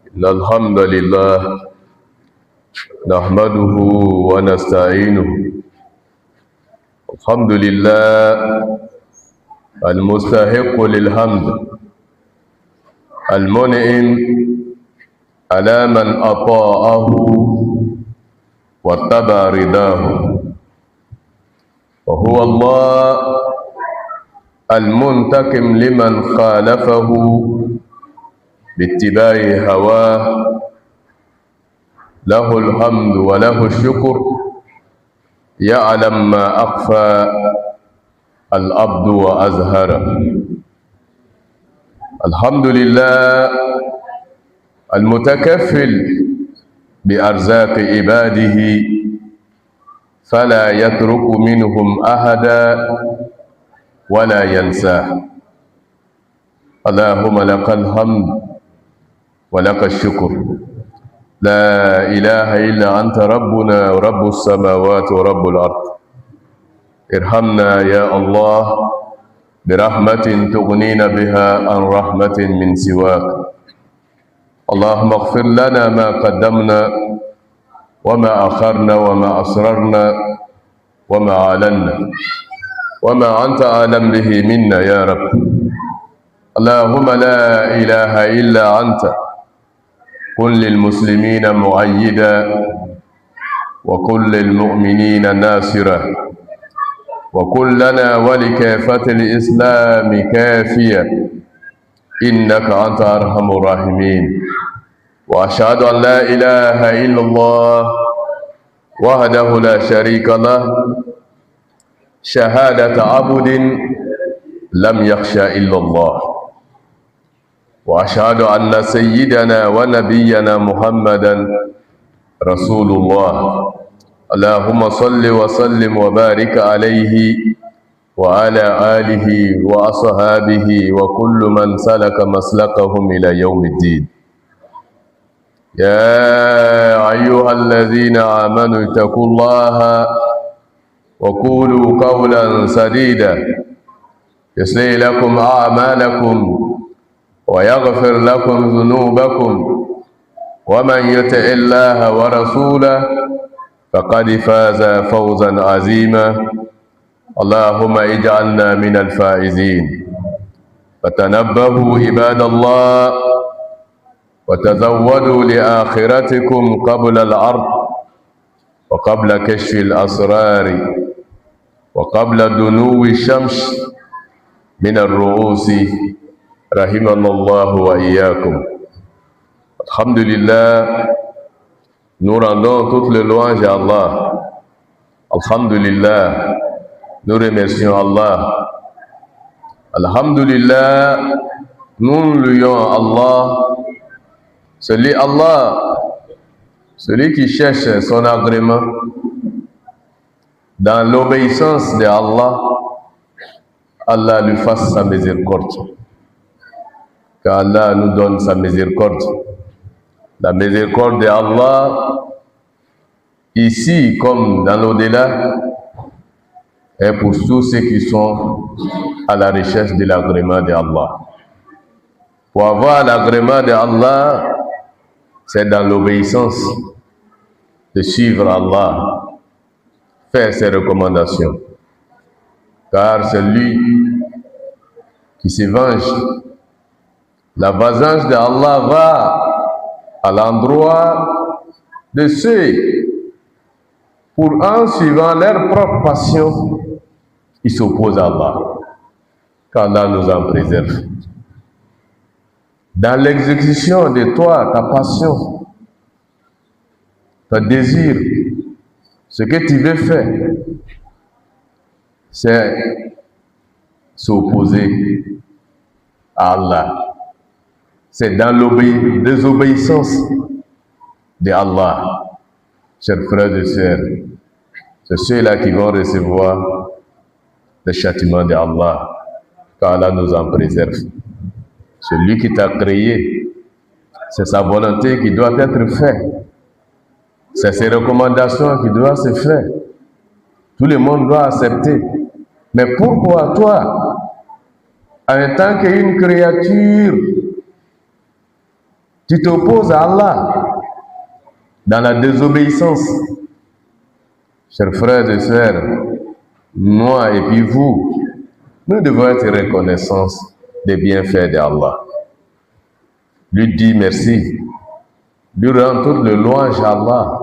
إن الحمد لله نحمده ونستعينه. الحمد لله المستحق للحمد المنعم على من أطاعه واتبع رضاه، وهو الله المنتقم لمن خالفه باتباع هواه. له الحمد وله الشكر، يعلم ما أخفى العبد وأظهر. الحمد لله المتكفل بأرزاق عباده فلا يترك منهم أحدا ولا ينساه. اللهم لك الحمد ولك الشكر، لا إله إلا أنت ربنا ورب السماوات ورب الأرض. ارحمنا يا الله برحمة تغنينا بها عن رحمة من سواك. اللهم اغفر لنا ما قدمنا وما أخرنا وما أسررنا وما أعلنا وما أنت أعلم به منا يا رب. اللهم لا إله إلا أنت، كن للمسلمين مؤيدا وكن للمؤمنين ناصرا، وكن لنا ولكافة الإسلام كافيا، إنك أنت أرحم الراحمين. وأشهد أن لا إله إلا الله وحده لا شريك له، شهادة عبد لم يخش إلا الله. وأشهد أن سيدنا ونبينا محمدا رسول الله. اللهم صل وسلم وبارك عليه وعلى آله وأصحابه وكل من سلك مسلكهم إلى يوم الدين. يا أيها الذين آمنوا اتقوا الله وقولوا قولا سديدا يصلح لكم أعمالكم ويغفر لكم ذنوبكم، ومن يطع الله ورسوله فقد فاز فوزا عظيما. اللهم اجعلنا من الفائزين. فتنبهوا عباد الله وتزودوا لآخرتكم قبل الأرض وقبل كشف الأسرار وقبل دنو الشمس من الرؤوس، رحمنا الله وإياكم. Alhamdulillah, nous rendons toutes les louanges à Allah. Alhamdulillah, nous remercions Allah. Alhamdulillah, nous louons Allah. Celui qui cherche son agrément dans l'obéissance de Allah, Allah lui fasse sa miséricorde. Qu'Allah nous donne sa miséricorde. La miséricorde d'Allah, ici comme dans l'au-delà, est pour tous ceux qui sont à la recherche de l'agrément d'Allah. Pour avoir l'agrément d'Allah, c'est dans l'obéissance de suivre Allah, faire ses recommandations. Car c'est lui qui se venge. La vengeance d'Allah va à l'endroit de ceux, pour en suivant leur propre passion, ils s'opposent à Allah. Qu'Allah nous en préserve. Dans l'exécution de toi, ta passion, ton désir, ce que tu veux faire, c'est s'opposer à Allah. C'est dans la désobéissance de Allah. Chers frères et sœurs, c'est ceux-là qui vont recevoir le châtiment d'Allah. Qu'Allah nous en préserve. Celui qui t'a créé, c'est sa volonté qui doit être faite. C'est ses recommandations qui doivent se faire. Tout le monde doit accepter. Mais pourquoi toi, en tant qu'une créature, Tu t'opposes à Allah dans la désobéissance. Chers frères et sœurs, moi et puis vous, nous devons être reconnaissants des bienfaits d'Allah. Lui dire merci, lui rendre toute le louange à Allah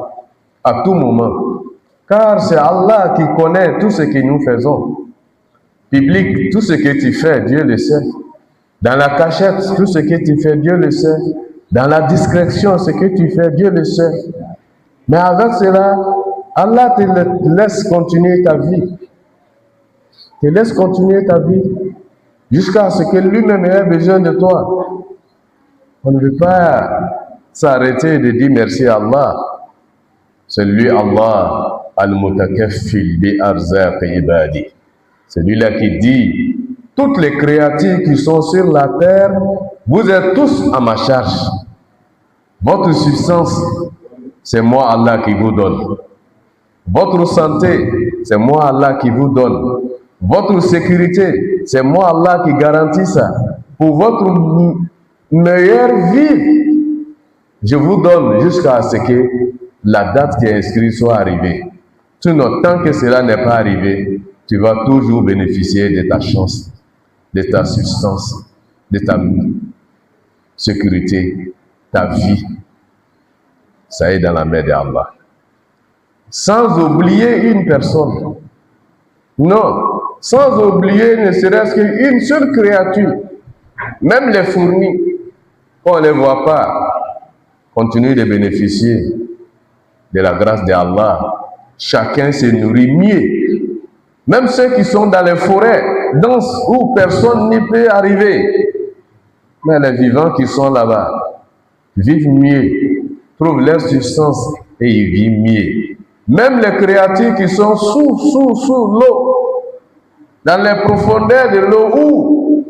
à tout moment. Car c'est Allah qui connaît tout ce que nous faisons. Public, tout ce que tu fais, Dieu le sait. Dans la cachette, tout ce que tu fais, Dieu le sait. Dans la discrétion, ce que tu fais, Dieu le sait. Mais avec cela, Allah te laisse continuer ta vie. Te laisse continuer ta vie jusqu'à ce que lui-même ait besoin de toi. On ne veut pas s'arrêter de dire merci à Allah. C'est lui Allah al-mutakaffil bi arzaq ibadi. C'est lui-là qui dit, toutes les créatures qui sont sur la terre, vous êtes tous à ma charge. Votre substance, c'est moi Allah qui vous donne. Votre santé, c'est moi Allah qui vous donne. Votre sécurité, c'est moi Allah qui garantit ça. Pour votre meilleure vie, je vous donne jusqu'à ce que la date qui est inscrite soit arrivée. Sinon, tant que cela n'est pas arrivé, tu vas toujours bénéficier de ta chance, de ta substance, de ta sécurité, ta vie. Ça est dans la main d'Allah. Sans oublier une personne. Non, sans oublier ne serait-ce qu'une seule créature. Même les fourmis, on ne les voit pas, continuent de bénéficier de la grâce d'Allah. Chacun se nourrit mieux. Même ceux qui sont dans les forêts, denses, où personne n'y peut arriver. Mais les vivants qui sont là-bas vivent mieux, trouvent leur substance et ils vivent mieux. Même les créatures qui sont sous l'eau, dans les profondeurs de l'eau où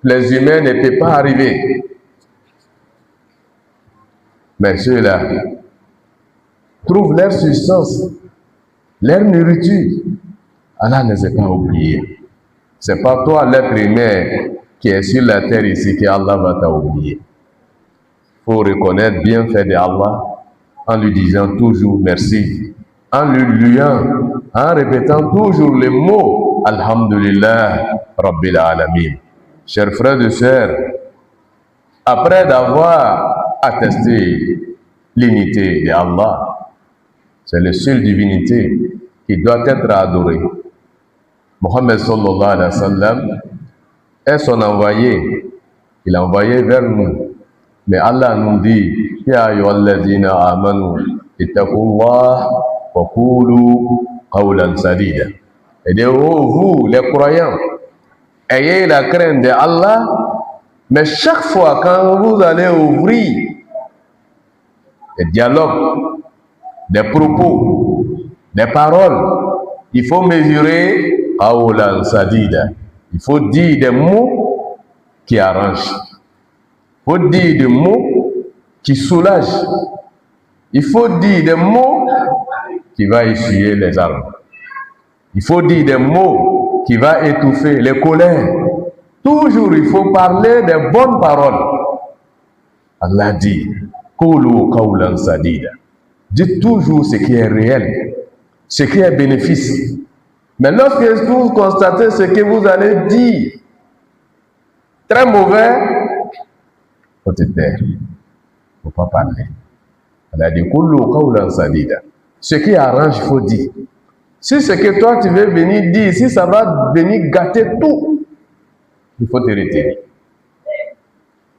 les humains ne peuvent pas arriver. Mais ceux-là trouvent leur substance, leur nourriture. Allah ne les a pas oubliés. Ce n'est pas toi, l'être humain, qui est sur la terre ici, que Allah va t'oublier. Il faut reconnaître le bienfait d'Allah en lui disant toujours merci, en lui louant, en répétant toujours les mots Alhamdulillah Rabbil Alamin. Chers frères et sœurs, après d'avoir attesté l'unité d'Allah, c'est la seule divinité qui doit être adorée. Mohammed sallallahu alayhi wa sallam est son envoyé. Il a envoyé vers nous. Mais Allah nous dit, Ya ayyuhalladhina amanu ittaqullah wa qulu qawlan sadida. Et de vous, les croyants, ayez la crainte de Allah, mais chaque fois quand vous allez ouvrir des dialogues, des propos, des paroles, il faut mesurer qawlan sadida. Il faut dire des mots qui arrangent. Il faut dire des mots qui soulagent. Il faut dire des mots qui vont essuyer les armes. Il faut dire des mots qui vont étouffer les colères. Toujours, il faut parler des bonnes paroles. Allah dit, Qulu qawlan sadida. Dites toujours ce qui est réel, ce qui est bénéfice. Mais lorsque vous constatez ce que vous allez dire, très mauvais, il faut te taire. Il ne faut pas parler. Elle a dit, Qulu qawlan sadida. Ce qui arrange, il faut dire. Si ce que toi tu veux venir dire, si ça va venir gâter tout, il faut te retirer.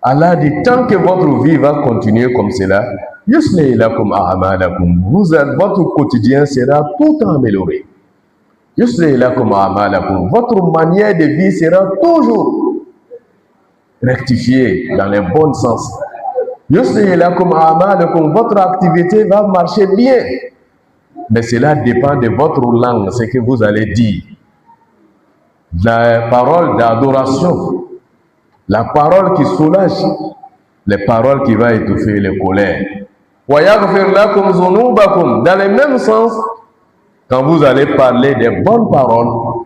Allah dit, tant que votre vie va continuer comme cela, yuslih lakum a'malakum, votre quotidien sera tout amélioré. Yuslih lakum a'malakum, votre manière de vie sera toujours rectifiée dans le bon sens. Yuslih lakum a'malakum, votre activité va marcher bien. Mais cela dépend de votre langue, ce que vous allez dire. La parole d'adoration, la parole qui soulage, les paroles qui vont étouffer les colères. Wa yaghfir lakum dhunubakum, dans le même sens, quand vous allez parler des bonnes paroles,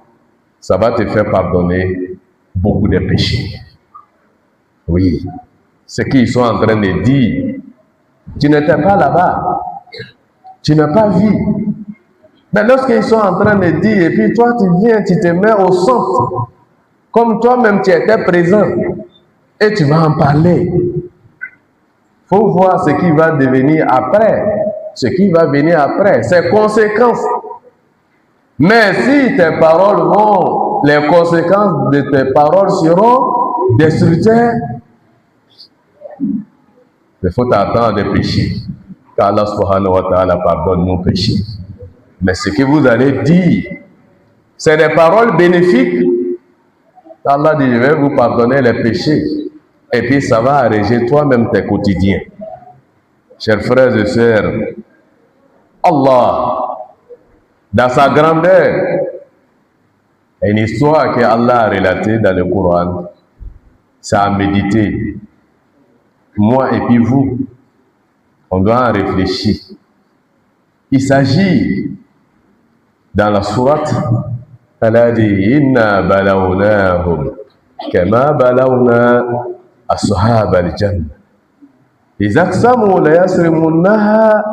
ça va te faire pardonner beaucoup de péchés. Oui, ce qu'ils sont en train de dire. Tu n'étais pas là-bas. Tu n'as pas vu. Mais lorsqu'ils sont en train de dire, et puis toi tu viens, tu te mets au centre, comme toi-même tu étais présent, et tu vas en parler. Il faut voir ce qui va devenir après, ce qui va venir après, ses conséquences. Mais si tes paroles vont, les conséquences de tes paroles seront destructeurs, il faut attendre de pécher. Qu'Allah subhanahu wa ta'ala pardonne nos péchés. Mais ce que vous allez dire, c'est des paroles bénéfiques. Allah dit, je vais vous pardonner les péchés. Et puis ça va arranger toi-même tes quotidiens. Chers frères et sœurs, Allah, dans sa grandeur, une histoire que Allah a relatée dans le Coran, ça a médité. Moi et puis vous, on doit en réfléchir. Il s'agit dans la sourate, elle a dit Inna balawnahum kama balawna ashab al-jannah. Ils aqsamu la yasrimunnaha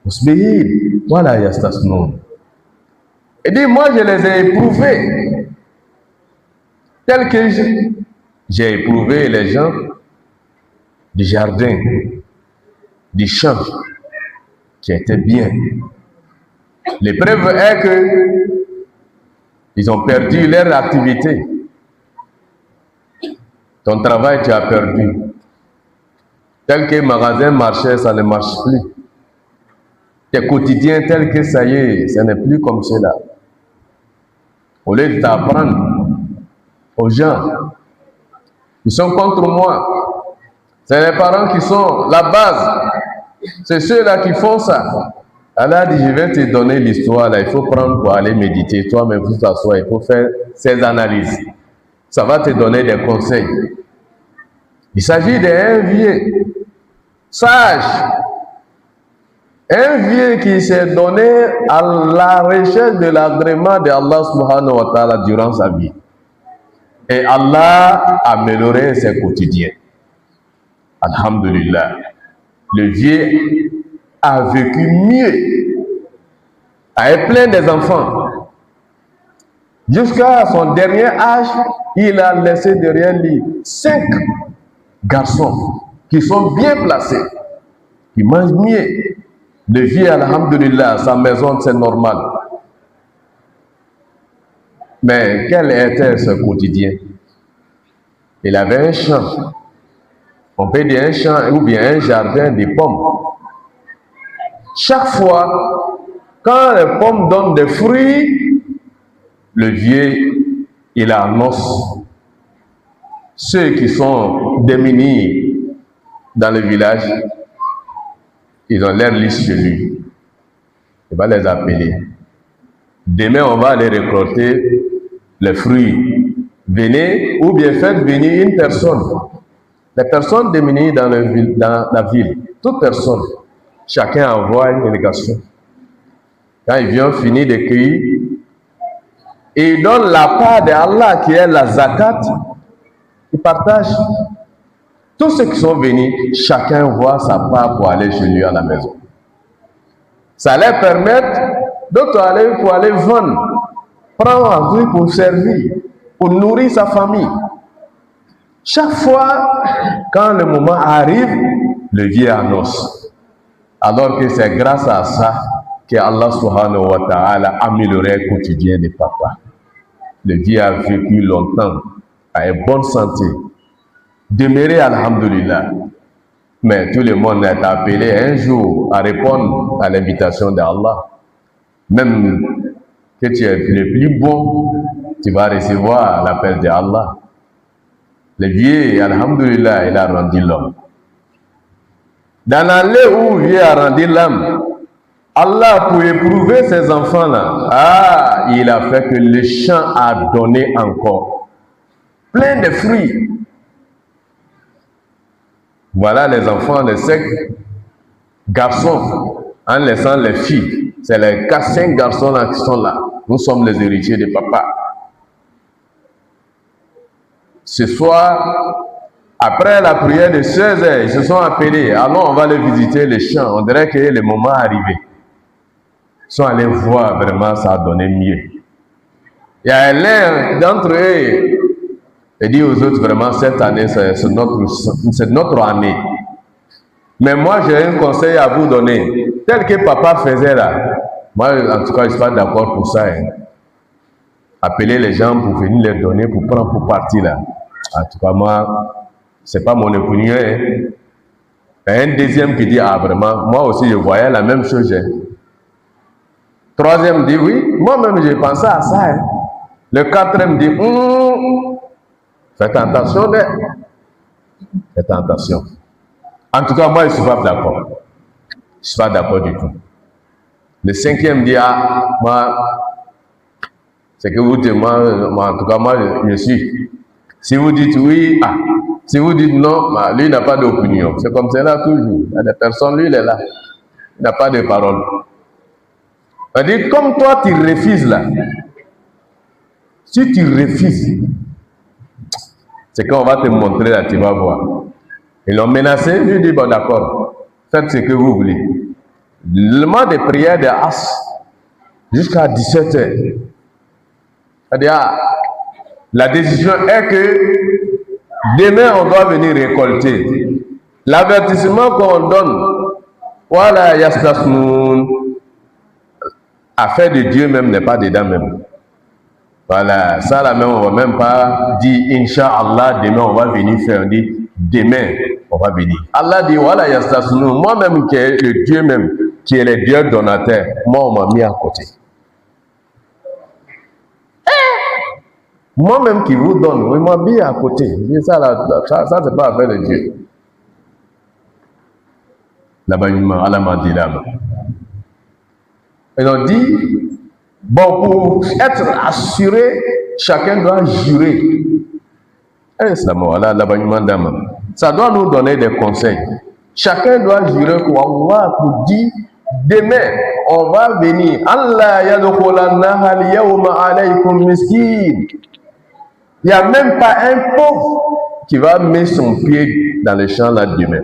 musbihin wa la yastasnun. Et dit, moi je les ai éprouvés tels que j'ai éprouvé les gens du jardin, du champ, qui étaient bien. L'épreuve est que ils ont perdu leur activité. Ton travail, tu as perdu. Tel que magasin marchait, ça ne marche plus. Tes quotidiens, tel que ça y est, ce n'est plus comme cela. Au lieu de t'apprendre aux gens, ils sont contre moi. C'est les parents qui sont la base. C'est ceux-là qui font ça. Allah dit, je vais te donner l'histoire, là. Il faut prendre pour aller méditer. Toi-même, il faut t'asseoir, il faut faire ces analyses. Ça va te donner des conseils. Il s'agit d'un vieux, sage, un vieux qui s'est donné à la recherche de l'agrément de Allah subhanahu wa ta'ala durant sa vie. Et Allah a amélioré ses quotidiens. Alhamdulillah. Le vieux a vécu mieux, a eu plein des enfants. Jusqu'à son dernier âge, il a laissé derrière lui 5 garçons qui sont bien placés, qui mangent mieux. Le vieux, alhamdulillah, sa maison, c'est normal. Mais quel était ce quotidien? Il avait un champ. On peut dire un champ ou bien un jardin de pommes. Chaque fois, quand les pommes donnent des fruits, le vieux, il annonce ceux qui sont démunis dans le village, ils ont leur liste chez lui. Il va les appeler. Demain, on va aller récolter les fruits. Venez, ou bien faites venir une personne. Les personnes démunies dans la ville, toute personne, chacun envoie une délégation. Quand ils viennent finir de cueillir, ils donnent la part de Allah qui est la zakat, ils partagent. Tous ceux qui sont venus, chacun voit sa part pour aller chez lui à la maison. Ça leur permet d'autres aller pour aller vendre, prendre un vie pour servir, pour nourrir sa famille. Chaque fois, quand le moment arrive, le vieux annonce. Alors que c'est grâce à ça que Allah subhanahu wa ta'ala a amélioré le quotidien des papas. Le vieux a vécu longtemps, à une bonne santé, demeuré alhamdulillah. Mais tout le monde est appelé un jour à répondre à l'invitation d'Allah. Même que tu es le plus bon, tu vas recevoir l'appel d'Allah. Le vieux, alhamdulillah, il a rendu l'homme. Dans l'année où le vieux a rendu l'homme, Allah, pour éprouver ses enfants-là, il a fait que le champ a donné encore plein de fruits. Voilà les enfants de 5 garçons, en laissant les filles. C'est les 5 garçons-là qui sont là. Nous sommes les héritiers de papa. Ce soir, Après la prière de 16 heures, ils se sont appelés. Alors on va aller visiter les champs. On dirait que le moment est arrivé. Ils sont allés voir, vraiment, ça a donné mieux. Il y a l'un d'entre eux et dit aux autres, vraiment, cette année, c'est notre année. Mais moi, j'ai un conseil à vous donner. Tel que papa faisait là. Moi, en tout cas, je ne suis pas d'accord pour ça. Hein. Appeler les gens pour venir les donner, pour prendre pour partir là. En tout cas, moi, c'est pas mon opinion. Hein. Un deuxième qui dit, ah vraiment, moi aussi, je voyais la même chose. Hein. Troisième dit, oui, moi-même, j'ai pensé à ça. Hein. Le quatrième dit, faites attention. Faites attention. En tout cas, moi, je ne suis pas d'accord. Je ne suis pas d'accord du tout. Le cinquième dit, ah, moi, c'est que vous dites, moi, en tout cas, moi, je suis. Si vous dites oui, ah, si vous dites non, bah, lui, il n'a pas d'opinion. C'est comme ça là toujours. Il y a des personnes, lui, il est là. Il n'a pas de parole. On dit, comme toi, tu refuses là. Si tu refuses, c'est qu'on va te montrer là, tu vas voir. Ils l'ont menacé, lui dit, bon d'accord, faites ce que vous voulez. Le mois de prière de As, jusqu'à 17 h. C'est-à-dire, la décision est que demain, on doit venir récolter. L'avertissement qu'on donne, voilà, Yastasmoun, affaire de Dieu même n'est pas dedans même. Voilà, ça là même, on ne va même pas dire, Inch'Allah, demain on va venir faire. On dit, demain on va venir. Allah dit, voilà, Yastasmoun, moi-même qui est le Dieu même, qui est le Dieu donateur, moi on m'a mis à côté. Moi-même qui vous donne, on m'a mis à côté. Ça, c'est pas affaire de Dieu. Là-bas, Allah m'a dit là-bas. Ils ont dit, bon, pour être assuré, chacun doit jurer. Et ça doit nous donner des conseils. Chacun doit jurer qu'Allah pour dire, demain, on va venir. Allah yadkhulanna hal yawma alaykum miskin. Il n'y a même pas un pauvre qui va mettre son pied dans le champ là demain.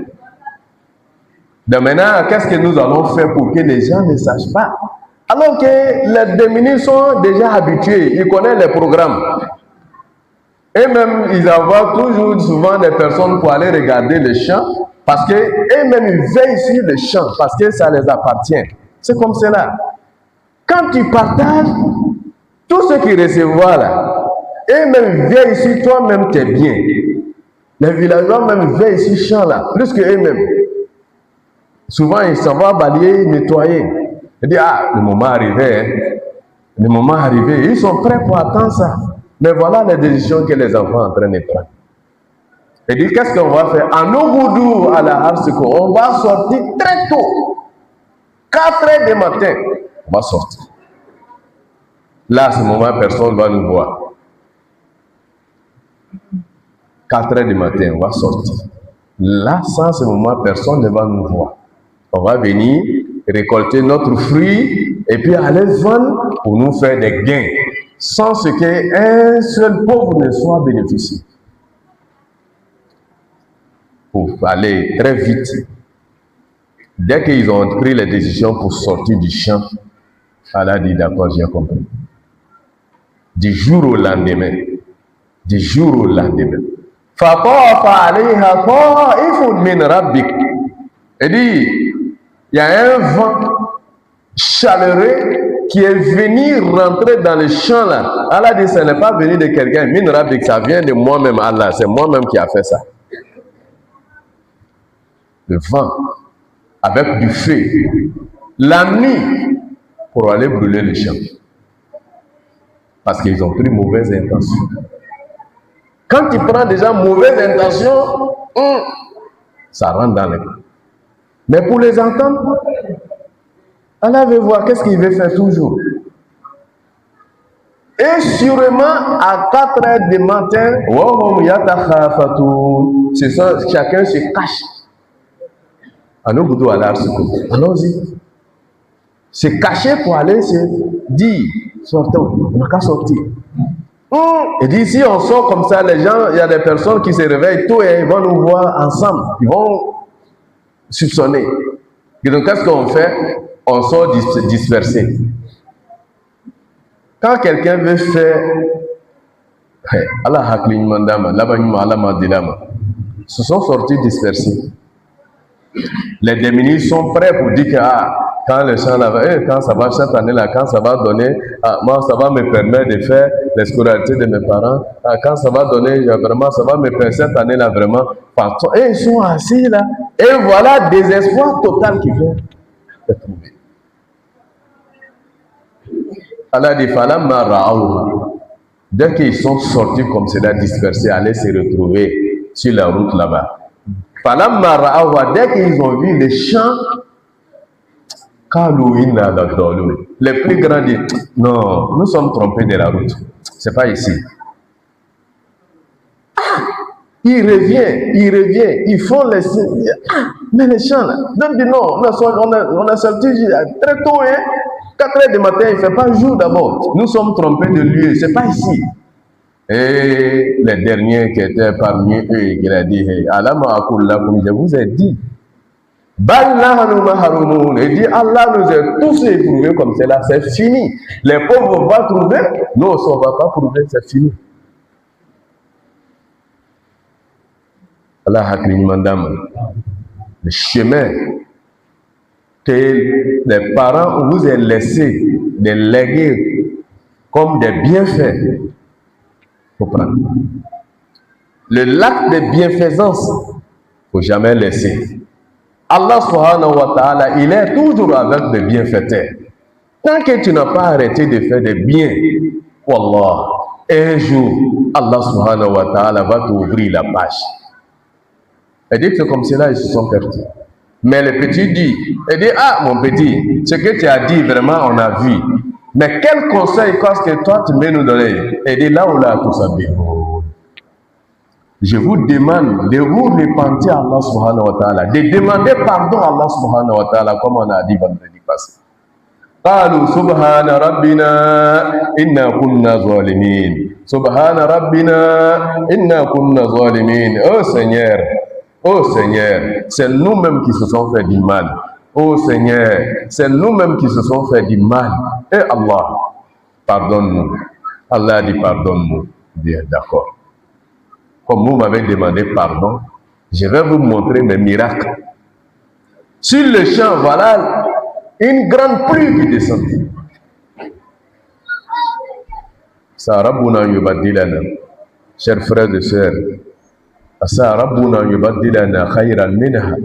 Donc maintenant, qu'est-ce que nous allons faire pour que les gens ne sachent pas? Alors que les démunis sont déjà habitués, ils connaissent les programmes. Et même, ils envoient toujours souvent des personnes pour aller regarder les champs, parce qu'eux-mêmes, ils veillent sur les champs, parce que ça les appartient. C'est comme cela. Quand tu partages, tout ce qu'ils recevront là, et même veillent sur toi-même tes biens. Les villageois même veillent sur ce champ-là, plus que eux-mêmes. Souvent, ils s'en vont balayer, nettoyer. Ils disent, ah, le moment arrivé, hein. Le moment arrivé. Ils sont prêts pour attendre ça. Mais voilà les décisions que les enfants sont en train de prendre. Ils disent, qu'est-ce qu'on va faire? En Ogoudou, à la Harseko, on va sortir très tôt. 4 h du matin, on va sortir. Là, à ce moment, personne ne va nous voir. 4 h du matin, on va sortir. Là, sans ce moment, personne ne va nous voir. On va venir récolter notre fruit et puis aller vendre pour nous faire des gains, sans ce qu'un seul pauvre ne soit bénéficié. Pour aller très vite, dès qu'ils ont pris les décisions pour sortir du champ, Allah dit, d'accord, j'ai compris. Du jour au lendemain, du jour au lendemain. Il dit, il y a un vent chaleureux qui est venu rentrer dans le champ là. Allah dit, ce n'est pas venu de quelqu'un. Min Rabbik, ça vient de moi-même, Allah. C'est moi-même qui a fait ça. Le vent, avec du feu, la nuit, pour aller brûler le champ. Parce qu'ils ont pris mauvaise intention. Quand tu prends déjà mauvaise intention, ça rentre dans les mains. Mais pour les entendre, Allah veut voir qu'est-ce qu'il veut faire toujours. Et sûrement, à 4 h du matin, chacun se cache. Allons-y. Se cacher pour aller se dire, sortons, on n'a qu'à sortir. Il dit, si on sort comme ça, les gens, il y a des personnes qui se réveillent tôt et ils vont nous voir ensemble. Ils vont soupçonner. Et donc, qu'est-ce qu'on fait? On sort dispersé. Quand quelqu'un veut faire Allah Haklin Mandama, Labanima, Allah Mandilama, se sont sortis dispersés. Les démunis sont prêts pour dire que quand le champ là, quand ça va cette année-là, quand ça va donner, moi ça va me permettre de faire les scolarités de mes parents, quand ça va donner, vraiment, ça va me permettre cette année-là vraiment. Et ils sont assis là, et voilà désespoir total qui vient de trouver. Allah dit, Falamma ra'awha. Dès qu'ils sont sortis comme cela, dispersés, allaient se retrouver sur la route là-bas. Falamma ra'awha, dès qu'ils ont vu les champs, les plus grands disent, non, nous sommes trompés de la route. C'est pas ici. Il revient, ils font les signes. Mais les champs là, donc non, on a sorti très tôt, 4 heures du matin, il ne fait pas jour d'abord. Nous sommes trompés de lieu, c'est pas ici. Et les derniers qui étaient parmi eux, il a dit, je vous ai dit. Il dit, Allah nous a tous éprouvés comme cela, c'est fini. Les pauvres vont pas trouver, nous aussi on ne va pas trouver, c'est fini. Allah Hakrim Mandam, le chemin que les parents vous ont laissé, des légués comme des bienfaits, il faut prendre. Le lac de bienfaisance, il ne faut jamais laisser. Allah subhanahu wa ta'ala, il est toujours avec des bienfaiteurs. Tant que tu n'as pas arrêté de faire des biens, wallah, un jour, Allah subhanahu wa ta'ala va t'ouvrir la page. Et dit que comme cela, ils se sont perdus. Mais le petit dit, il dit, mon petit, ce que tu as dit, vraiment, on a vu. Mais quel conseil qu'est-ce que toi, tu veux nous donner? Il dit, là où là, tout ça, je vous demande de vous repentir à Allah subhanahu wa ta'ala, de demander pardon à Allah subhanahu wa ta'ala, comme on a dit vendredi passé. قالوا سبحان ربنا إنا كنا ظالمين سبحان ربنا إنا كنا ظالمين. Oh Seigneur, c'est nous-mêmes qui se sont fait du mal. Oh Seigneur, c'est nous-mêmes qui se sont fait du mal. Et Allah, pardonne-nous. Allah dit pardonne-nous. Bien, d'accord. Comme vous m'avez demandé pardon, je vais vous montrer mes miracles. Sur le champ, voilà une grande pluie qui descend. Ça, Rabbuna yubaddilana. Chers frères et sœurs, ça, Rabbuna yubaddilana khayran minha.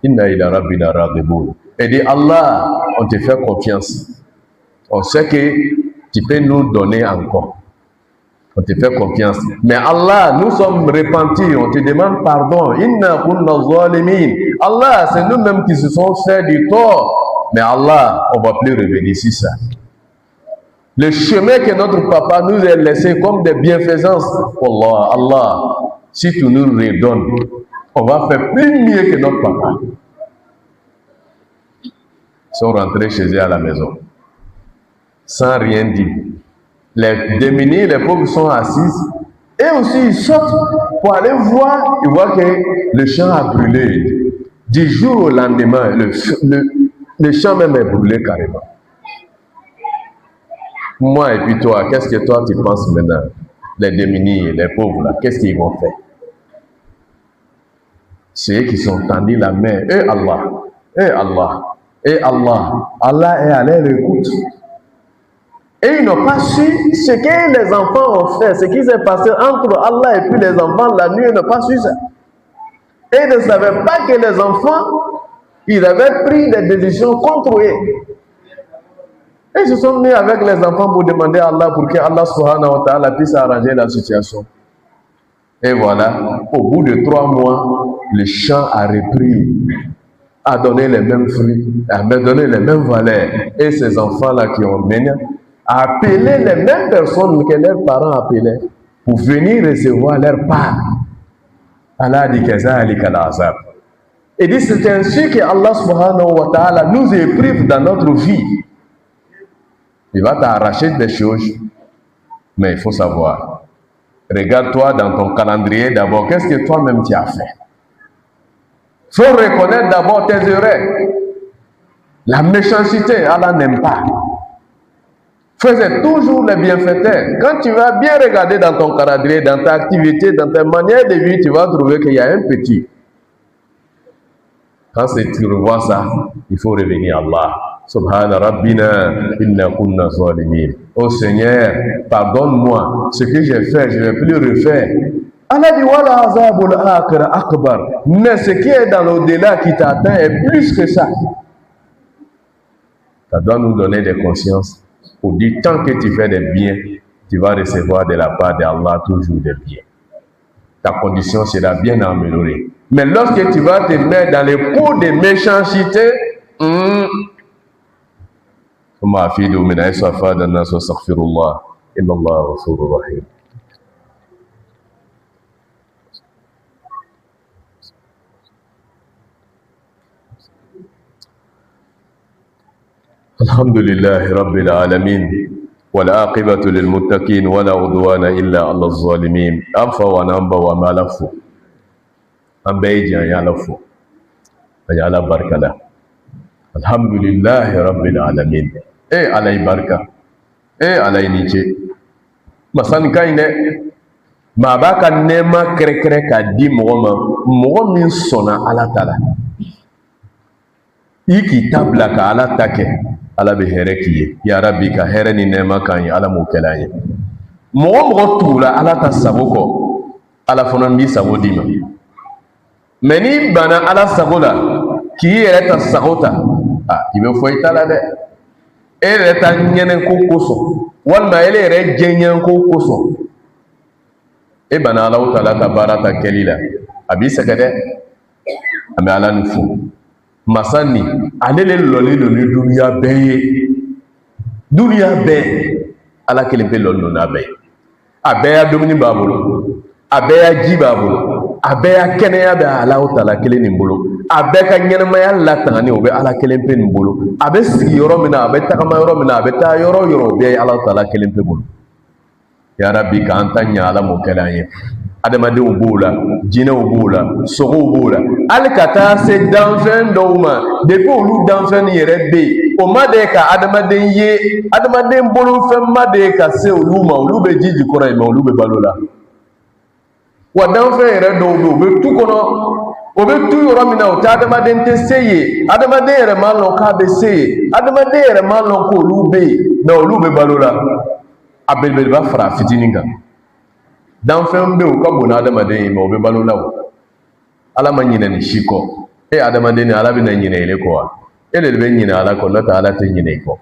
Inna ila rabbina raghibun. Et dit Allah, on te fait confiance. On sait que tu peux nous donner encore. On te fait confiance. Mais Allah, nous sommes repentis. On te demande pardon. Inna kunna zalimin. Allah, c'est nous-mêmes qui se sont fait du tort. Mais Allah, on ne va plus revenir sur ça. Le chemin que notre papa nous a laissé comme des bienfaisances. Allah, Allah, si tu nous redonnes, on va faire plus mieux que notre papa. Ils sont rentrés chez eux à la maison. Sans rien dire. Les démunis, les pauvres sont assis. Et aussi, ils sortent pour aller voir. Ils voient que le champ a brûlé. Du jour au lendemain, le champ même est brûlé carrément. Moi et puis toi, qu'est-ce que toi tu penses maintenant? Les démunis, les pauvres, là, qu'est-ce qu'ils vont faire? C'est eux qui sont tendus la main. Et Allah, et Allah, et Allah. Allah est à leur écoute. Et ils n'ont pas su ce que les enfants ont fait, ce qui s'est passé entre Allah et puis les enfants la nuit, ils n'ont pas su ça. Et ils ne savaient pas que les enfants, ils avaient pris des décisions contre eux. Et ils se sont mis avec les enfants pour demander à Allah pour que Allah subhanahu wa ta'ala puisse arranger la situation. Et voilà, au bout de 3 mois, le champ a repris, a donné les mêmes fruits, a donné les mêmes valeurs. Et ces enfants-là qui ont mené, a appelé les mêmes personnes que leurs parents appelaient pour venir recevoir leur part. Allah dit que ça, et dit c'est ainsi que Allah subhanahu wa ta'ala nous éprive dans notre vie. Il va t'arracher des choses. Mais il faut savoir, regarde-toi dans ton calendrier d'abord, qu'est-ce que toi-même tu as fait. Il faut reconnaître d'abord tes erreurs. La méchanceté, Allah n'aime pas. Faisais toujours les bienfaiteurs. Quand tu vas bien regarder dans ton calendrier, dans ta activité, dans ta manière de vivre, tu vas trouver qu'il y a un petit. Quand tu revois ça, il faut revenir à Allah. Subhana Rabbina inna kunna zalimin. Oh Seigneur, pardonne-moi ce que j'ai fait, je ne vais plus le refaire. Allah dit wala azabul akhirah akbar. Mais ce qui est dans l'au-delà qui t'atteint est plus que ça. Ça doit nous donner des consciences pour dire tant que tu fais des biens, tu vas recevoir de la part d'Allah toujours des biens. Ta condition sera bien améliorée. Mais lorsque tu vas te mettre dans les pots de méchanceté, ما أفيد من حيث أفاد الناس واستغفر الله إن الله غفور رحيم. الحمد لله رب العالمين والعاقبة للمتقين ولا عدوان إلا على الظالمين. أنفا وننبا وما لفو أنبيجا يا لفو يا لا بركة له. الحمد لله رب العالمين. علي بركة علي نيجي مثلا كاين ما باكا نما كركركا دي مغم صنع على تلا iki tabla ka ala take ala be here kiye ya rabbi ka here ni nema kan ala mo kelanye mo tula ala ta saboko ala fona mi sabodi ma meni bana ala sabola ki yere ta sagota ibe foi tala de ere ta nyenen ko koso wala ele ere jenyen ko koso e bana ala taala ta barata kelila abi sagade ame ala nufu masani alele loli ni dunia be ala kelen pe lolo na be abeya domini babulu abeya jibabulu abeya keneya be ala taala kelen ni bolo abeka nyenema la tangani obe ala kelen pe ni bolo abe sigi yoro mina abe takama yoro mina abe ta yoro be ala taala kelen pe bolo ya rabbi ka antanya ala mo kelanye adamadenw b'o la jinɛw b'o la sogow b'o la hali ka taa se danfɛn dɔw ma depuis olu danfɛn yɛrɛ bɛ yen o ma de ka adamaden ye adamaden bolofɛn ma de ka se olu ma olu bɛ ji jukɔrɔ yen mɛ olu bɛ balo la wa danfɛn yɛrɛ dɔw bɛ yen o bɛ tu kɔnɔ o bɛ tu yɔrɔ min na o tɛ adamaden tɛ se yen adamaden yɛrɛ m'a lɔn k'a bɛ se yen adamaden yɛrɛ m'a lɔn k'olu bɛ yen mɛ olu bɛ balo la a belebeleba fara fitinin kan. Danfɛn bɛ yen o ka bon adamaden ye mɛ o bɛ balo la o ala ma ɲinɛ ni si kɔ adamaden ni ala bɛna ɲinɛ ele kɔ wa e de bɛ ɲinɛ ala kɔ n'o tɛ ala tɛ ɲinɛ i kɔ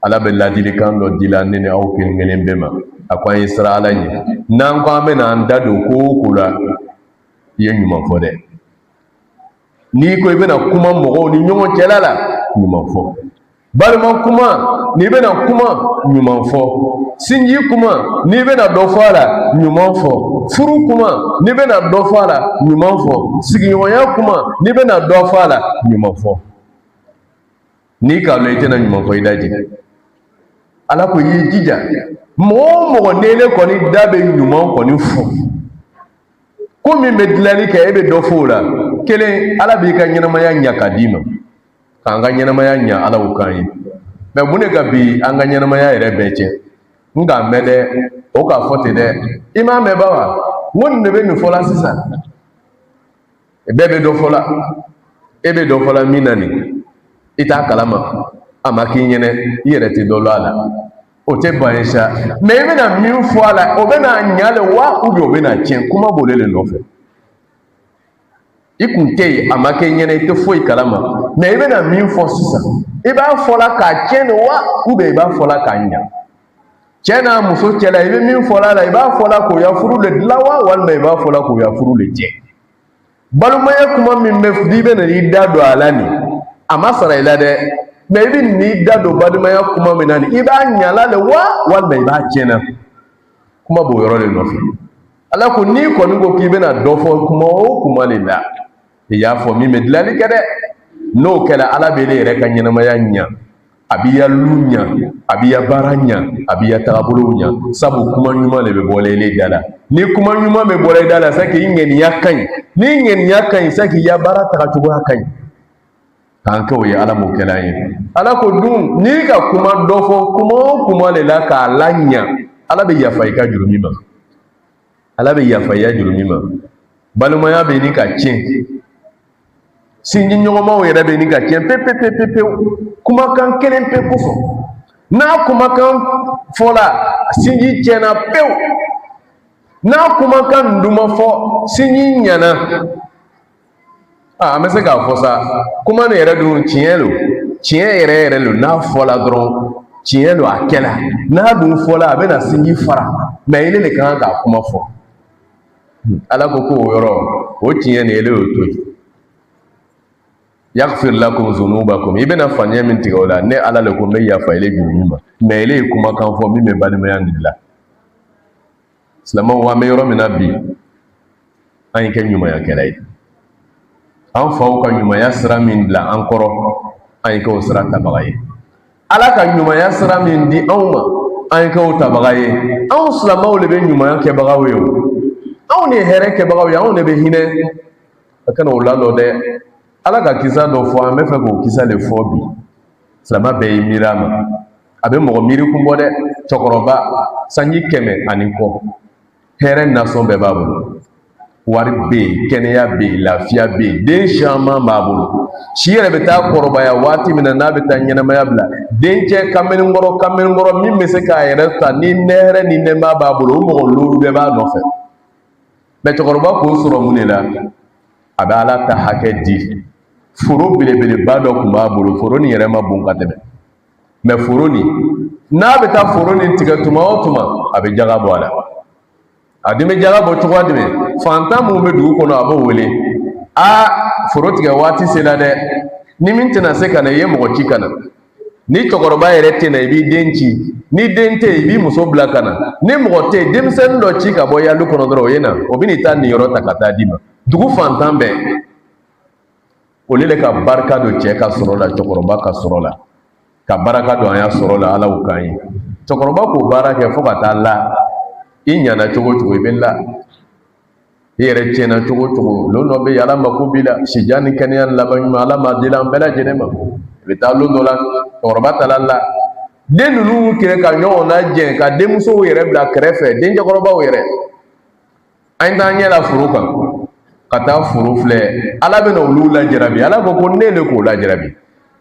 ala bɛ ladilikan dɔ di la ne ni aw kelen kelen bɛɛ ma a ko an ye sira ala ɲɛ n'an ko an bɛna an da don ko o ko la i ye ɲuman fɔ dɛ n'i ko i bɛna kuma mɔgɔw ni ɲɔgɔn cɛla la ɲuman fɔ balima kuma n'i bɛna kuma ɲuman fɔ sinji kuma n'i bɛna dɔ fɔ a la ɲuman fɔ furu kuma n'i bɛna dɔ fɔ a la ɲuman fɔ sigiɲɔgɔnya kuma n'i bɛna dɔ fɔ a la ɲuman fɔ n'i k'a lɔ i tɛna ɲuman fɔ i da jɛ ala ko y'i jija mɔgɔ o mɔgɔ n'ele kɔni da bɛ ɲuman kɔni fɔ ko min bɛ dilanni kɛ e bɛ dɔ fɔ o la kelen ala b'i ka ɲɛnamaya ɲa ka d'i ma k'an ka ɲɛnamaya ɲa ala o kan ye mɛ mun de ka bi an ka ɲɛnamaya yɛrɛ bɛɛ cɛ n k'a mɛn dɛ o k'a fɔ ten dɛ i m'a mɛn ba wa n ko nin de bɛ nin fɔ la sisan bɛɛ bɛ dɔ fɔ la e bɛ dɔ fɔ la min na nin i t'a kalama a ma k'i ɲɛnɛ i yɛrɛ tɛ dɔ lɔ a la o tɛ ban ye sa mɛ i bɛna min fɔ a la o bɛna ɲa le wa o bɛna tiɲɛ kuma b'ole de nɔfɛ i kun tɛ yen a ma kɛ ɲɛnɛ i tɛ foyi kalama mɛ i bɛna min fɔ sisan i b'a fɔ la k'a tiɲɛ de wa i b'a fɔ la k'a ɲa cɛ n'a muso cɛla i bɛ min fɔ la i b'a fɔ la k'o ya furu le dilan wa walima i b'a fɔ la k'o ya furu le tiɲɛ balimaya kuma min bɛ n'i bɛna n'i da don a la nin a ma sara i la dɛ mɛ i bɛ n'i da don balimaya kuma min na nin i b'a ɲala le wa walima i b'a tiɲɛna kuma b'o yɔrɔ de nɔfɛ ala ko n'i kɔni ko k'i bɛna dɔ fɔ kuma o kuma de la i y'a fɔ min bɛ dilanni kɛ dɛ n'o kɛra ala bɛ ne yɛrɛ ka ɲɛnamaya ɲa abiya lunya abiya baranya abiya tagabulunya sabu kuma nyuma le be bolele dala ni kuma nyuma be bolele dala saki ngeni yakan ni ngeni yakan saki ya bara tagatugo yakan kan ka we ala mo kelaye ala ko dum ni ka kuma dofo kuma le la ka lanya ala be yafa ka jurumima ala be yafa ya jurumima balumaya be ni ka cin sinji ɲɔgɔnmaw yɛrɛ bɛ ni ka tiɲɛ pewu kumakan kelen pe kosɔn n'a kumakan fɔla sinji tiɲɛna pewu n'a kumakan duma fɔ sinji ɲɛna an bɛ se k'a fɔ sa kuma nin yɛrɛ dun tiɲɛ lo tiɲɛ yɛrɛ lo n'a fɔla dɔrɔn tiɲɛ lo a kɛla n'a dun fɔla a bɛ na sinji fara mɛ ele de kan k'a kuma fɔ ala ko k'o yɔrɔ o tiɲɛ nin ele y'o to yen yaghfir lakum zunubakum ibena fanya min tigola ne ala le ko me yafa ile junuma me ile kuma kan fo mi me balimaya ngila islama wa me yoro minabi an ke nyuma ya kelay an faw ka nyuma ya sira min la an koro an ke o sira tabagaye ala ka nyuma ya sira min di awma an ke o tabagaye an islama le be nyuma ya ke bagawe an ne here ke bagawe an ne be hine akana ulalo de ala ka kisa dɔ fɔ an bɛ fɛ k'o kisa de fɔ bi silamɛ bɛɛ ye miiri a ma a bɛ mɔgɔ miiri kun bɔ dɛ cɛkɔrɔba sanji 100 ani kɔ hɛrɛ nasɔn bɛɛ b'a bolo wari bɛ yen kɛnɛya bɛ yen lafiya bɛ yen den caman b'a bolo si yɛrɛ bɛ taa kɔrɔbaya waati min na n'a bɛ taa ɲɛnamaya bila dencɛ kamalenkɔrɔ min bɛ se k'a yɛrɛ ta ni nɛhɛrɛ ni nɛɛma b'a bolo o mɔgɔ loolu bɛɛ b'a nɔfɛ mɛ cɛkɔrɔba k'o sɔrɔ mun de la a bɛ ala ta hakɛ di foro belebeleba dɔ tun b'a bolo foro nin yɛrɛ ma bon ka tɛmɛ mɛ foro nin n'a bɛ taa foro nin tigɛ tuma o tuma a bɛ jaga bɔ a la a dun bɛ jaga bɔ cogoya jumɛn fantan minnu bɛ dugu kɔnɔ a b'o wele foro tigɛ waati sera dɛ ni min tɛna se ka na i ye mɔgɔ ci ka na ni cɛkɔrɔba yɛrɛ tɛ na i b'i den ci ni den tɛ yen i b'i muso bila ka na ni mɔgɔ tɛ yen denmisɛnnin dɔ ci ka bɔ yali kɔnɔ dɔrɔn o ye na o bɛ n'i ta nin yɔrɔ ta ka taa d'i ma dugu fantan bɛɛ olu le ka barika don cɛ ka sɔrɔ la cɛkɔrɔba ka sɔrɔ la ka barika don an ya sɔrɔ la ala y'o k'an ye cɛkɔrɔba k'o baara kɛ fo ka taa la i ɲana cogo cogo i bɛ la i yɛrɛ tiɲɛna cogo cogo lon dɔ bɛ yen ala mako b'i la sijan ni kɛnɛya ni laban ɲuman ala ma deli an bɛɛ lajɛlen ma i bɛ taa lon dɔ la cɛkɔrɔba taara la den ninnu kɛ ka ɲɔgɔn lajɛ ka denmusow yɛrɛ bila kɛrɛfɛ dencɛkɔrɔbaw yɛrɛ an ye t'an ɲɛ la foro kan ka taa foro filɛ ala bɛna olu lajarabi ala ko ne le k'o lajarabi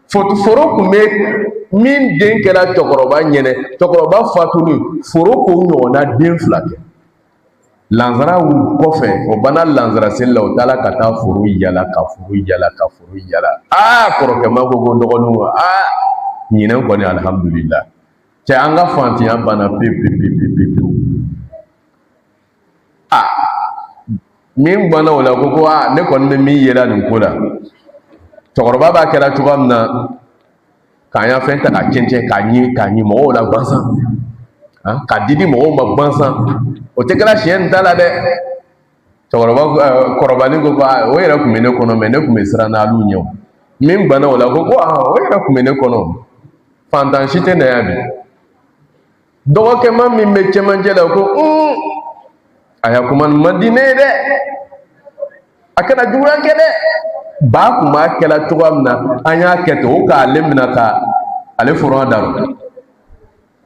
foro kun bɛ min den kɛra cɛkɔrɔba ɲɛnɛ cɛkɔrɔba fatuli foro k'o ɲɔgɔnna den 2 kɛ lanzara kɔfɛ o banna lanzara seli la o taara ka taa foro yala ka foro yala ka foro yala kɔrɔkɛ ma ko dɔgɔninw ɲinɛ kɔni alhamdulillah cɛ an ka fantiya banna pewu min banna o la ko ne kɔni bɛ min yela nin ko la cɛkɔrɔba b'a kɛra cogoya min na k'an ya fɛn ta ka cɛncɛn k'a ɲi mɔgɔw la gansan ka di mɔgɔw ma gansan o tɛ kɛra siɲɛ nin ta la dɛ cɛkɔrɔba kɔrɔbalen ko o yɛrɛ tun bɛ ne kɔnɔ mɛ ne tun bɛ siran n'alu ɲɛ min banna o la ko o yɛrɛ tun bɛ ne kɔnɔ fantan si tɛ na yan bi dɔgɔkɛma min bɛ cɛmancɛ la ko a y'a kuma man di ne ye dɛ a kɛra juguya kɛ dɛ ba kun b'a kɛla cogoya min na an y'a kɛ ten o k'ale minɛ ka ale fɔra daro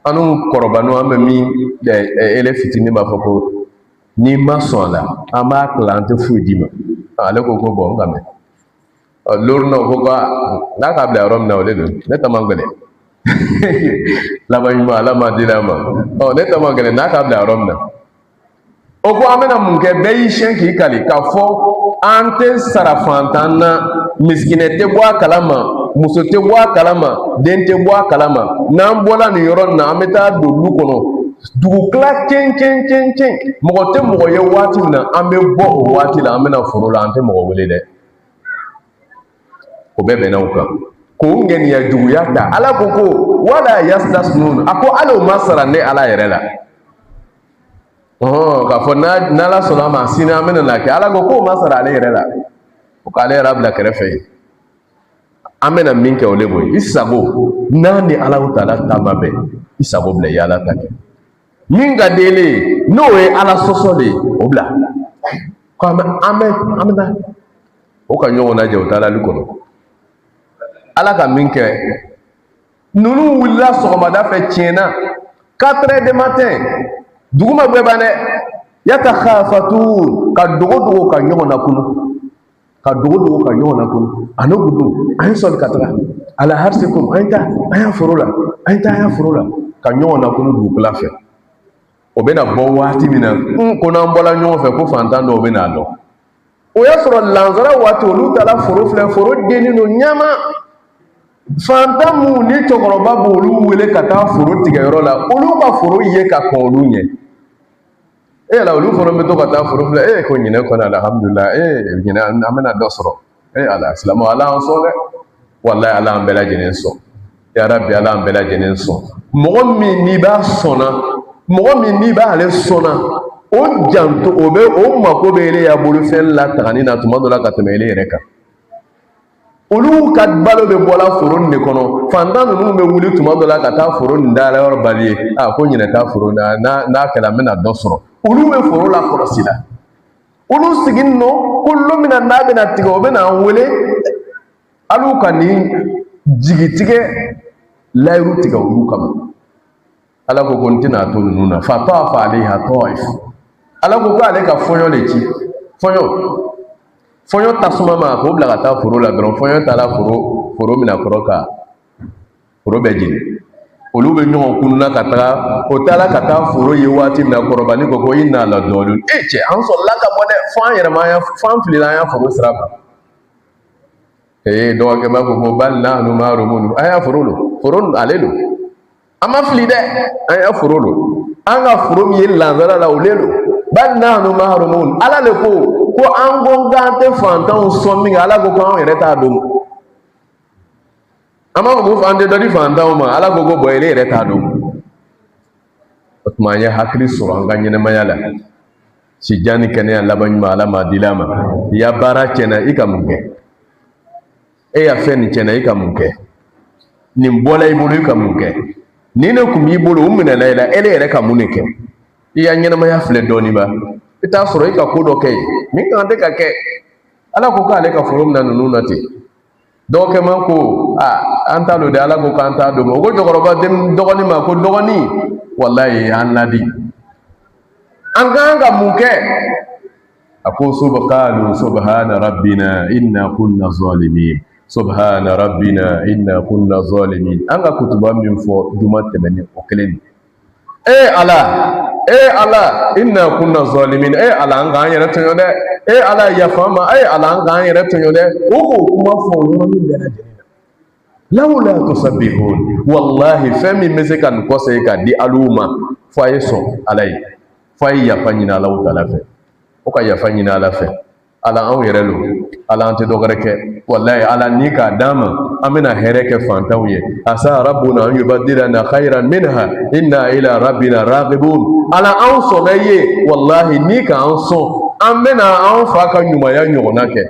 an n'u kɔrɔbaninw an bɛ min ele fitinin b'a fɔ ko n'i ma sɔn a la an b'a tila an tɛ foyi d'i ma ale ko bɔn n ka mɛn lori na ko n'a k'a bila yɔrɔ min na o de don ne ta man gɛlɛn laban ɲuman ala ma di a ma ne ta man gɛlɛn n'a k'a bila yɔrɔ min na o ko an bɛna mun kɛ bɛɛ y'i siɲɛ k'i kali k'a fɔ an tɛ sara fantan na misikinɛ tɛ bɔ a kalama muso tɛ bɔ a kalama den tɛ bɔ a kalama n'an bɔra nin yɔrɔ in na an bɛ taa don du kɔnɔ dugu tila cɛn mɔgɔ tɛ mɔgɔ ye waati min na an bɛ bɔ o waati la an bɛna foro la an tɛ mɔgɔ wele dɛ o bɛɛ bɛnna o kan k'o ŋaniya juguya ta ala ko wala yastasnun a ko hali o ma sara ne ala yɛrɛ la k'a fɔ n'ala sɔnna ma sini an bɛna na kɛ ala ko k'o ma sara ale yɛrɛ la o k'ale yɛrɛ bila kɛrɛfɛ an bɛna min kɛ o de bɔ i sago nani ala utala tamabe isabo bla yala take minga dele noe ala sosole obla comme amena o ka ɲɔgɔn na jɛ o taarali kɔnɔ ala ka min kɛ ninnu wulila sɔgɔmada fɛ tiɲɛna 4 heures du matin dugu ma bɛɛ ban dɛ yatakhafatun ka dogo ka ɲɔgɔn nakunu ka dogo ka ɲɔgɔn nakunu ani gudu an ye sɔli ka taga ala harsikum an y'a foro la an y'a foro la ka ɲɔgɔn nakunu dugukila fɛ o bɛna bɔ waati min na ko n'an bɔla ɲɔgɔn fɛ ko fantan dɔw bɛna dɔn o y'a sɔrɔ lansara waati olu taara foro filɛ foro denni don ɲama fantan mun ni cɛkɔrɔba b'olu wele ka taa foro tigɛyɔrɔ la olu ka foro ye ka kɔn olu ɲɛ e yala olu fana bɛ to ka taa foro filɛ ko ɲinɛ kɔni alihamudulila ɲinɛ an bɛna dɔ sɔrɔ ala silamɛ ala an sɔn dɛ walayi ala an bɛɛ lajɛlen sɔn yarabi ala an bɛɛ lajɛlen sɔn mɔgɔ min n'i b'a sɔnna mɔgɔ min n'i b'ale sɔnna o janto o mako bɛ ele ya bolofɛn la tagani na tuma dɔ la ka tɛmɛ ele yɛrɛ kan olu ka balo bɛ bɔla foro nin de kɔnɔ fantan ninnu bɛ wuli tuma dɔ la ka taa foro nin dayɛlɛ yɔrɔ bali ye ko ɲinɛ taa foro n'a kɛra n bɛna dɔ sɔrɔ olu bɛ foro la kɔlɔsi la olu sigin nɔ ko lon min na n'a bɛna tigɛ o bɛna an wele alu ka nin jigitigɛ layiru tigɛ olu kama ala ko ko n tɛna to ninnu na fa tafa alayha taif ala ko ale ka fɔɲɔ de ci fɔɲɔ tasuma ma k'o bila ka taa foro la dɔrɔn fɔɲɔ taara foro mina kɔrɔ ka foro bɛɛ jeni olu bɛ ɲɔgɔn kununa ka taga o taara ka taa foro ye waati min na kɔrɔbani ko i n'a la dɔɔnin cɛ an sɔrɔla ka bɔ dɛ fo an yɛrɛ fo an filila an y'a foro sira kan dɔgɔkɛ b'a fɔ ko bali nahnu mahrumun an y'a foro ale don an ma fili dɛ an y'a foro don an ka foro min ye lansara la olu don bali nahnu mahrumun ala le ko an ko k'an tɛ fantanw sɔn min kɛ ala ko an yɛrɛ t'a dɔn an b'a fɔ ko an tɛ dɔ di fantanw ma ala ko ele yɛrɛ t'a dɔn o tuma an ye hakili sɔrɔ an ka ɲɛnɛmaya la sijan ni kɛnɛya laban ɲuman ala m'a dil'a ma i ya baara tiɲɛna i ka mun kɛ e y'a fɛn nin tiɲɛna i ka mun kɛ nin bɔla i bolo i ka mun kɛ nin ne kun b'i bolo o minɛna i la ele yɛrɛ ka mun de kɛ i ya ɲɛnɛmaya filɛ dɔɔnin ba i t'a sɔrɔ i ka ko dɔ kɛ ye min kan tɛ ka kɛ ala ko k'ale ka foro mina ninnu na ten dɔgɔkɛ ma ko an t'a dɔn de ala ko k'an t'a dɔn o ko cɛkɔrɔba dɔgɔnin ma ko dɔgɔnin walayi an ladi an kan ka mun kɛ a ko qalu subhana rabbina inna kunna zalimin subhana rabbina inna kunna zalimin an ka kutuba min fɔ juma tɛmɛnen o kelen ala inna kunna zalimin ala an k'an yɛrɛ tɔɲɔ dɛ ala yafa ma ala an k'an yɛrɛ tɔɲɔ dɛ o k'o kuma fɔ yɔrɔnin bɛɛ lajɛlen na lawla tusabbihun wallahi fɛn min bɛ se ka nin kɔsegin ka di alu ma fo a ye sɔn ala ye fo a ye yafa ɲini Alahu Taala fɛ o ka yafa ɲini ala fɛ ala anw yɛrɛ lo ala an tɛ dɔ wɛrɛ kɛ wallahi ala ni k'a d'an ma an bɛna hɛrɛ kɛ fantanw ye asa rabbuna an yubaddilana khayran minha inna ila rabbina raghibun ala anw sɔnna i ye wallahi ni k'an sɔn an bɛna an fa ka ɲumanya ɲɔgɔnna kɛ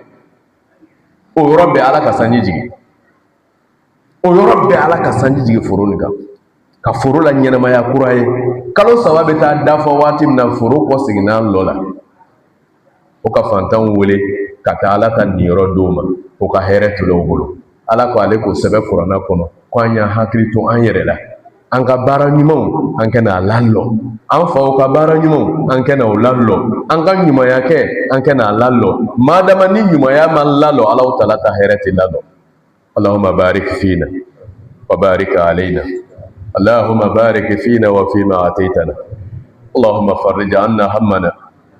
o yɔrɔ bɛɛ ala ka sanji jigin o yɔrɔ bɛɛ ala ka sanji jigin foro nin kan ka foro la ɲɛnamaya kura ye kalo 3 bɛ taa dafa waati min na foro kɔ seginna an lɔ la o ka fantanw wele ka taa ala ka niyɔrɔ d'o ma o ka hɛrɛ to o bolo ala ko ale k'o sɛbɛn kuranna kɔnɔ ko an y'an hakili to an yɛrɛ la an ka baara ɲumanw an kana a lalɔ an faw ka baara ɲumanw an kana o lalɔ an ka ɲumanya kɛ an kana a lalɔ madama ni ɲumanya ma lalɔ Alahu Taala ta hɛrɛ tɛ lalɔ Allahumma barik fina wa barik alayna Allahumma barik fina wa fima ataytana Allahumma farrij anna hammana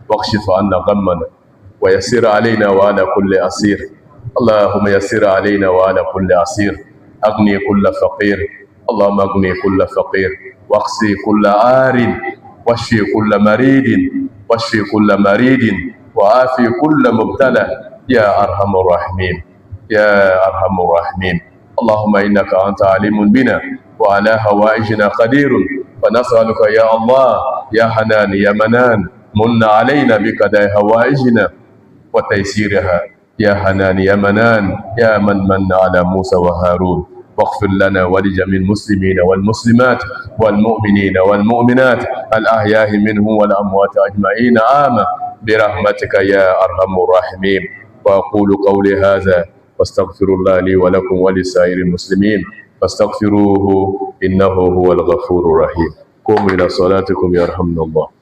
واكشف عنا غمنا ويسر علينا وعلى كل أسير اللهم يسر علينا وعلى كل أسير أغني كل فقير اللهم أغني كل فقير واقصي كل عار واشفي كل مريض واشفي كل مريض وعافي كل مبتلى يا أرحم الراحمين يا أرحم الراحمين اللهم إنك أنت عليم بنا وعلى هوائجنا قدير فنسألك يا الله يا حنان يا منان من علينا بقضاء هوائجنا وتيسيرها يا حنان يا منان يا من من على موسى وهارون واغفر لنا ولجميع المسلمين والمسلمات والمؤمنين والمؤمنات الأحياء منهم والأموات أجمعين عامة برحمتك يا أرحم الراحمين. وأقول قولي هذا واستغفر الله لي ولكم ولسائر المسلمين فاستغفروه إنه هو الغفور الرحيم. قوموا إلى صلاتكم يرحمنا الله.